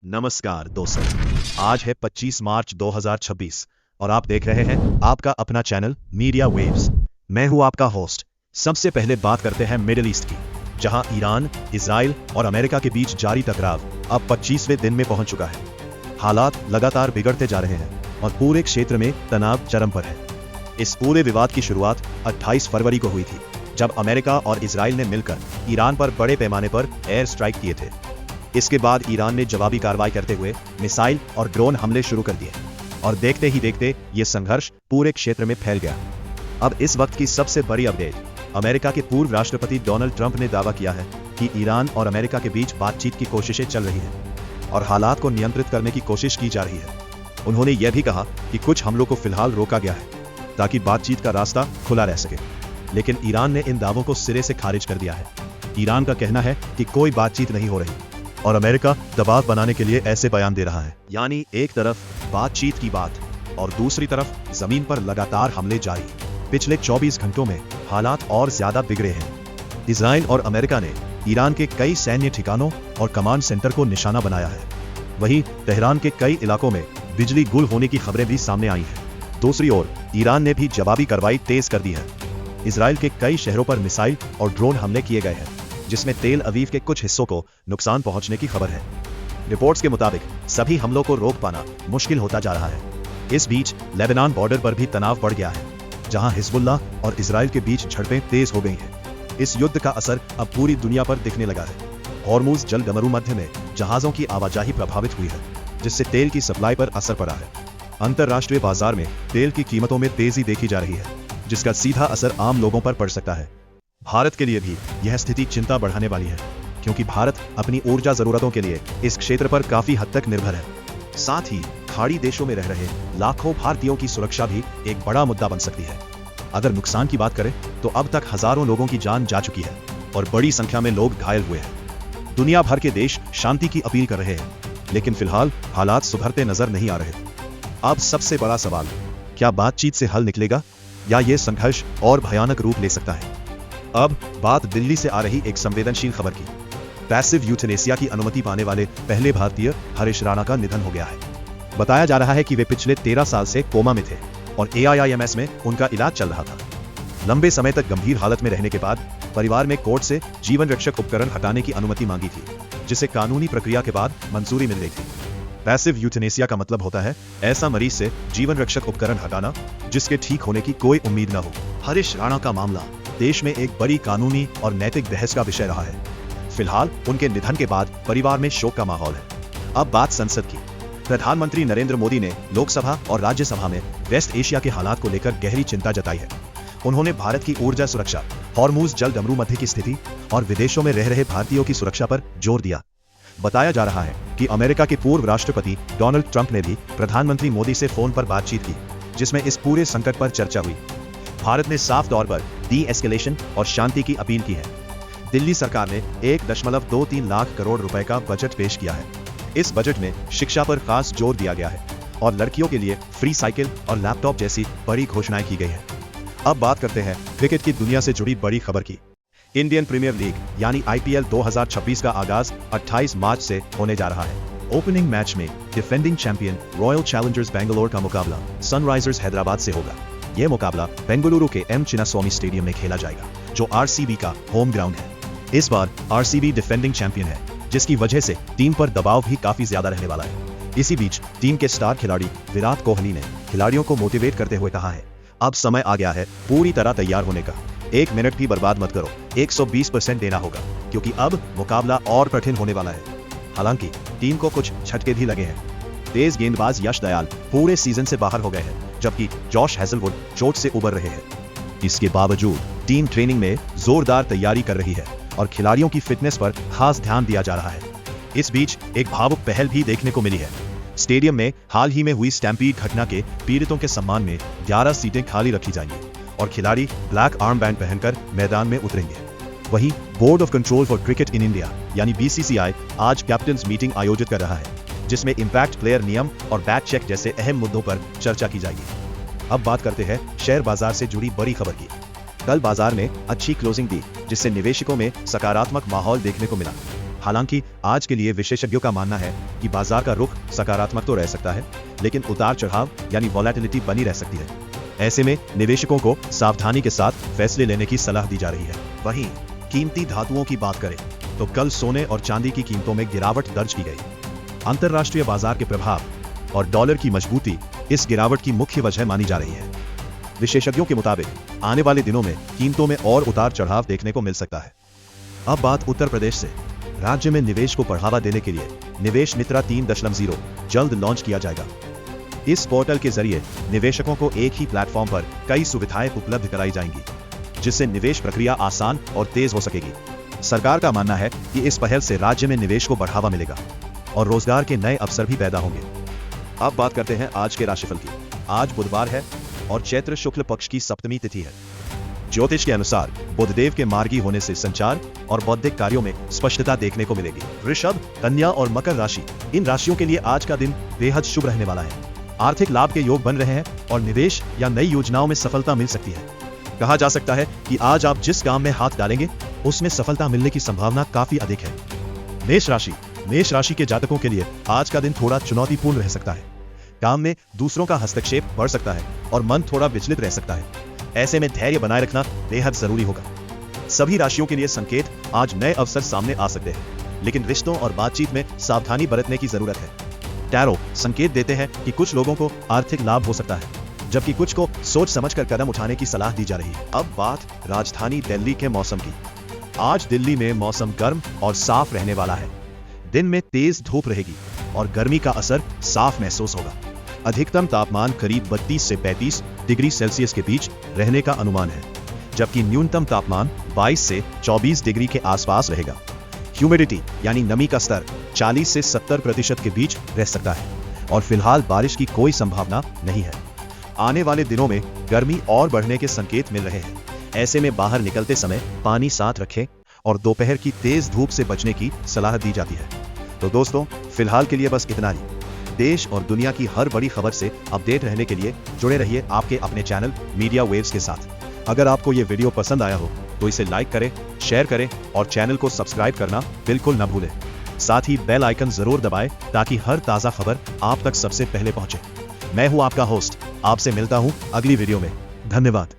नमस्कार दोस्तों, आज है 25 मार्च 2026 और आप देख रहे हैं आपका अपना चैनल मीडिया वेव्स। मैं हूं आपका होस्ट। सबसे पहले बात करते हैं मिडिल ईस्ट की, जहां ईरान, इजराइल और अमेरिका के बीच जारी टकराव अब 25वें दिन में पहुंच चुका है। हालात लगातार बिगड़ते जा रहे हैं और पूरे क्षेत्र में तनाव चरम पर है। इस पूरे विवाद की शुरुआत 28 फरवरी को हुई थी, जब अमेरिका और इजराइल ने मिलकर ईरान पर बड़े पैमाने पर एयर स्ट्राइक किए थे। इसके बाद ईरान ने जवाबी कार्रवाई करते हुए मिसाइल और ड्रोन हमले शुरू कर दिए और देखते ही देखते ये संघर्ष पूरे क्षेत्र में फैल गया। अब इस वक्त की सबसे बड़ी अपडेट, अमेरिका के पूर्व राष्ट्रपति डोनाल्ड ट्रंप ने दावा किया है कि ईरान और अमेरिका के बीच बातचीत की कोशिशें चल रही हैं और हालात को नियंत्रित करने की कोशिश की जा रही है। उन्होंने यह भी कहा कि कुछ हमलों को फिलहाल रोका गया है ताकि बातचीत का रास्ता खुला रह सके, लेकिन ईरान ने इन दावों को सिरे से खारिज कर दिया है। ईरान का कहना है कि कोई बातचीत नहीं हो रही और अमेरिका दबाव बनाने के लिए ऐसे बयान दे रहा है। यानी एक तरफ बातचीत की बात और दूसरी तरफ जमीन पर लगातार हमले जारी। पिछले 24 घंटों में हालात और ज्यादा बिगड़े हैं। इजराइल और अमेरिका ने ईरान के कई सैन्य ठिकानों और कमांड सेंटर को निशाना बनाया है। वहीं तेहरान के कई इलाकों में बिजली गुल होने की खबरें भी सामने आई हैं। दूसरी ओर ईरान ने भी जवाबी कार्रवाई तेज कर दी है। इजराइल के कई शहरों पर मिसाइल और ड्रोन हमले किए गए हैं, जिसमें तेल अवीव के कुछ हिस्सों को नुकसान पहुंचने की खबर है। रिपोर्ट्स के मुताबिक सभी हमलों को रोक पाना मुश्किल होता जा रहा है। इस बीच लेबनान बॉर्डर पर भी तनाव बढ़ गया है, जहां हिजबुल्लाह और इजराइल के बीच झड़पें तेज हो गई हैं। इस युद्ध का असर अब पूरी दुनिया पर दिखने लगा है। हॉर्मुज जलगमरू मध्य में जहाजों की आवाजाही प्रभावित हुई है, जिससे तेल की सप्लाई पर असर पड़ा है। अंतरराष्ट्रीय बाजार में तेल की कीमतों में तेजी देखी जा रही है, जिसका सीधा असर आम लोगों पर पड़ सकता है। भारत के लिए भी यह स्थिति चिंता बढ़ाने वाली है, क्योंकि भारत अपनी ऊर्जा जरूरतों के लिए इस क्षेत्र पर काफी हद तक निर्भर है। साथ ही खाड़ी देशों में रह रहे लाखों भारतीयों की सुरक्षा भी एक बड़ा मुद्दा बन सकती है। अगर नुकसान की बात करें तो अब तक हजारों लोगों की जान जा चुकी है और बड़ी संख्या में लोग घायल हुए हैं। दुनिया भर के देश शांति की अपील कर रहे हैं, लेकिन फिलहाल हालात सुधरते नजर नहीं आ रहे। अब सबसे बड़ा सवाल, क्या बातचीत से हल निकलेगा या ये संघर्ष और भयानक रूप ले सकता है? अब बात दिल्ली से आ रही एक संवेदनशील खबर की। पैसिव यूथनेसिया की अनुमति पाने वाले पहले भारतीय हरीश राणा का निधन हो गया है। बताया जा रहा है कि वे पिछले 13 साल से कोमा में थे और AIIMS में उनका इलाज चल रहा था। लंबे समय तक गंभीर हालत में रहने के बाद परिवार में कोर्ट से जीवन रक्षक उपकरण हटाने की अनुमति मांगी थी, जिसे कानूनी प्रक्रिया के बाद मंजूरी मिल गई थी। पैसिव यूथनेसिया का मतलब होता है ऐसा मरीज से जीवन रक्षक उपकरण हटाना जिसके ठीक होने की कोई उम्मीद न हो। हरीश राणा का मामला देश में एक बड़ी कानूनी और नैतिक बहस का विषय रहा है। फिलहाल उनके निधन के बाद परिवार में शोक का माहौल है। अब बात संसद की। प्रधानमंत्री नरेंद्र मोदी ने लोकसभा और राज्यसभा में वेस्ट एशिया के हालात को लेकर गहरी चिंता जताई है। उन्होंने भारत की ऊर्जा सुरक्षा, हॉर्मुज जलगमरू मध्य की स्थिति और विदेशों में रह रहे भारतीयों की सुरक्षा पर जोर दिया। बताया जा रहा है कि अमेरिका के पूर्व राष्ट्रपति डोनाल्ड ट्रंप ने भी प्रधानमंत्री मोदी से फोन पर बातचीत की, जिसमें इस पूरे संकट पर चर्चा हुई। भारत ने साफ तौर पर डी-एस्केलेशन और शांति की अपील की है। दिल्ली सरकार ने 1.23 लाख करोड़ रुपए का बजट पेश किया है। इस बजट में शिक्षा पर खास जोर दिया गया है और लड़कियों के लिए फ्री साइकिल और लैपटॉप जैसी बड़ी घोषणाएं की गई है। अब बात करते हैं क्रिकेट की दुनिया से जुड़ी बड़ी खबर की। इंडियन प्रीमियर लीग यानी IPL 2026 का आगाज 28 मार्च से होने जा रहा है। ओपनिंग मैच में defending champion royal Challengers Bangalore का मुकाबला सनराइजर्स हैदराबाद से होगा। यह मुकाबला बेंगलुरु के M चिन्नास्वामी स्टेडियम में खेला जाएगा, जो RCB का होम ग्राउंड है। इस बार RCB डिफेंडिंग चैंपियन है, जिसकी वजह से टीम पर दबाव भी काफी ज्यादा रहने वाला है। इसी बीच टीम के स्टार खिलाड़ी विराट कोहली ने खिलाड़ियों को मोटिवेट करते हुए कहा है, अब समय आ गया है पूरी तरह तैयार होने का। 1 मिनट भी बर्बाद मत करो, 120% देना होगा, क्योंकि अब मुकाबला और कठिन होने वाला है। हालांकि टीम को कुछ झटके भी लगे हैं। तेज गेंदबाज यश दयाल पूरे सीजन से बाहर हो गए हैं, जबकि जॉश हेजलवुड चोट से उबर रहे हैं। इसके बावजूद टीम ट्रेनिंग में जोरदार तैयारी कर रही है और खिलाड़ियों की फिटनेस पर खास ध्यान दिया जा रहा है। इस बीच एक भावुक पहल भी देखने को मिली है। स्टेडियम में हाल ही में हुई स्टैम्पीड घटना के पीड़ितों के सम्मान में 11 सीटें खाली रखी जाएंगी और खिलाड़ी ब्लैक आर्म बैंड पहनकर मैदान में उतरेंगे। वहीं board of control for cricket in India यानी BCCI आज कैप्टन्स मीटिंग आयोजित कर रहा है, जिसमें इंपैक्ट प्लेयर नियम और बैच चेक जैसे अहम मुद्दों पर चर्चा की जाएगी। अब बात करते हैं शेयर बाजार से जुड़ी बड़ी खबर की। कल बाजार ने अच्छी क्लोजिंग दी, जिससे निवेशकों में सकारात्मक माहौल देखने को मिला। हालांकि आज के लिए विशेषज्ञों का मानना है कि बाजार का रुख सकारात्मक तो रह सकता है, लेकिन उतार चढ़ाव यानी वॉलेटिलिटी बनी रह सकती है। ऐसे में निवेशकों को सावधानी के साथ फैसले लेने की सलाह दी जा रही है। वहीं कीमती धातुओं की बात करें तो कल सोने और चांदी की कीमतों में गिरावट दर्ज की गई। अंतरराष्ट्रीय बाजार के प्रभाव और डॉलर की मजबूती इस गिरावट की मुख्य वजह मानी जा रही है। विशेषज्ञों के मुताबिक आने वाले दिनों में कीमतों में और उतार चढ़ाव देखने को मिल सकता है। अब बात उत्तर प्रदेश से। राज्य में निवेश को बढ़ावा देने के लिए निवेश मित्रा 3.0 जल्द लॉन्च किया जाएगा। इस पोर्टल के जरिए निवेशकों को एक ही प्लेटफॉर्म पर कई सुविधाएं उपलब्ध कराई जाएंगी, जिससे निवेश प्रक्रिया आसान और तेज हो सकेगी। सरकार का मानना है कि इस पहल से राज्य में निवेश को बढ़ावा मिलेगा और रोजगार के नए अवसर भी पैदा होंगे। अब बात करते हैं आज के राशिफल की। आज बुधवार है और चैत्र शुक्ल पक्ष की सप्तमी तिथि है। ज्योतिष के अनुसार बुधदेव के मार्गी होने से संचार और बौद्धिक कार्यों में स्पष्टता देखने को मिलेगी। वृषभ, कन्या और मकर राशि, इन राशियों के लिए आज का दिन बेहद शुभ रहने वाला है। आर्थिक लाभ के योग बन रहे हैं और निवेश या नई योजनाओं में सफलता मिल सकती है। कहा जा सकता है कि आज आप जिस काम में हाथ डालेंगे उसमें सफलता मिलने की संभावना काफी अधिक है। मेष राशि के जातकों के लिए आज का दिन थोड़ा चुनौतीपूर्ण रह सकता है। काम में दूसरों का हस्तक्षेप बढ़ सकता है और मन थोड़ा विचलित रह सकता है। ऐसे में धैर्य बनाए रखना बेहद जरूरी होगा। सभी राशियों के लिए संकेत आज नए अवसर सामने आ सकते हैं, लेकिन रिश्तों और बातचीत में सावधानी बरतने की जरूरत है। टैरो संकेत देते हैं कि कुछ लोगों को आर्थिक लाभ हो सकता है, जबकि कुछ को सोच समझकर कदम उठाने की सलाह दी जा रही है। अब बात राजधानी दिल्ली के मौसम की। आज दिल्ली में मौसम गर्म और साफ रहने वाला है। दिन में तेज धूप रहेगी और गर्मी का असर साफ महसूस होगा। अधिकतम तापमान करीब 32 से 35 डिग्री सेल्सियस के बीच रहने का अनुमान है, जबकि न्यूनतम तापमान 22 से 24 डिग्री के आसपास रहेगा। ह्यूमिडिटी यानी नमी का स्तर 40 से 70% के बीच रह सकता है और फिलहाल बारिश की कोई संभावना नहीं है। आने वाले दिनों में गर्मी और बढ़ने के संकेत मिल रहे हैं। ऐसे में बाहर निकलते समय पानी साथ रखें और दोपहर की तेज धूप से बचने की सलाह दी जाती है। तो दोस्तों, फिलहाल के लिए बस इतना ही। देश और दुनिया की हर बड़ी खबर से अपडेट रहने के लिए जुड़े रहिए आपके अपने चैनल मीडिया वेव्स के साथ। अगर आपको ये वीडियो पसंद आया हो तो इसे लाइक करें, शेयर करें और चैनल को सब्सक्राइब करना बिल्कुल न भूलें। साथ ही बेल आइकन जरूर दबाएं ताकि हर ताजा खबर आप तक सबसे पहले पहुंचे। मैं हूं आपका होस्ट, आपसे मिलता हूं अगली वीडियो में। धन्यवाद।